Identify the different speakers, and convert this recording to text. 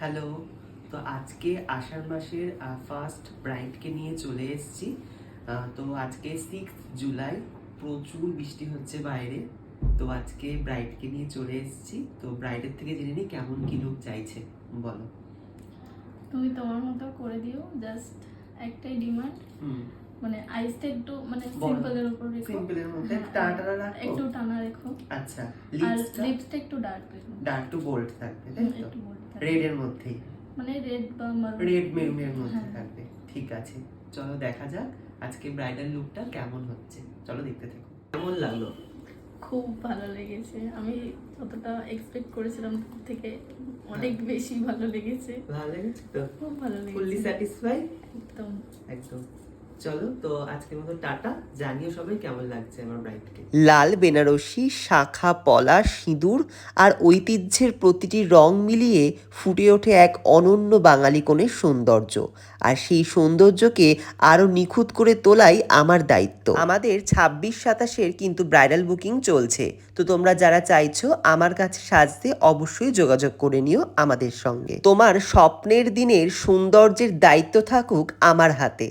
Speaker 1: Hello. তো আজকে আষাঢ় মাসের ফার্স্ট ব্রাইডকে নিয়ে চলে এসেছি। তো আজকে 6 জুলাই, প্রচুর বৃষ্টি হচ্ছে বাইরে। তো আজকে ব্রাইডকে নিয়ে চলে এসেছি। তো ব্রাইডের থেকে জেনে নিই কেমন কি লুক চাইছে, বলো।
Speaker 2: তুমি তোমার মতো করে দিও, জাস্ট একটাই ডিমান্ড, মানে আইসটা একটু মানে সিম্পলের উপর রেখো,
Speaker 1: সিম্পলের মধ্যে
Speaker 2: হ্যাঁ,
Speaker 1: টানা রাখো,
Speaker 2: একটু টানা রেখো।
Speaker 1: আচ্ছা,
Speaker 2: আর লিপসটা একটু ডার্ক রেখো,
Speaker 1: ডার্ক টু বোল্ড থাকবে, তাই তো?
Speaker 2: একটু বোল্ড থাকবে,
Speaker 1: রেড এর মধ্যেই,
Speaker 2: মানে রেড বা মারুন,
Speaker 1: রেড মেরুনের মধ্যে
Speaker 2: হ্যাঁ।
Speaker 1: থাকবে। ঠিক আছে, চলো দেখা যাক আজকে ব্রাইডাল লুকটা কেমন হচ্ছে। চলো দেখতে থাকো। কেমন লাগলো?
Speaker 2: খুব ভালো লেগেছে। আমি যতটা এক্সপেক্ট করেছিলাম তার থেকে অনেক বেশি ভালো লেগেছে।
Speaker 1: ভালো লেগেছে তো?
Speaker 2: খুব ভালো
Speaker 1: ফুললি
Speaker 2: লেগেছে,
Speaker 1: স্যাটিসফাই?
Speaker 2: একদম
Speaker 1: একদম। চলো তো আজকের মতো টাটা। জানিও সবাই কেমন লাগছে আমার ব্রাইডকে।
Speaker 3: লাল বেনারসি, শাখা পলা, সিঁদুর আর ঐতিহ্যের প্রতিটি রং মিলিয়ে ফুটে ওঠে এক অনন্য বাঙালি কনের সৌন্দর্য। আর সেই সৌন্দর্যকে আরও নিখুঁত করে তোলাই আমার দায়িত্ব। আমাদের 26-27-এর কিন্তু ব্রাইডাল বুকিং চলছে, তো তোমরা যারা চাইছো আমার কাছে সাজতে অবশ্যই যোগাযোগ করে নিও আমাদের সঙ্গে। তোমার স্বপ্নের দিনের সৌন্দর্যের দায়িত্ব থাকুক আমার হাতে।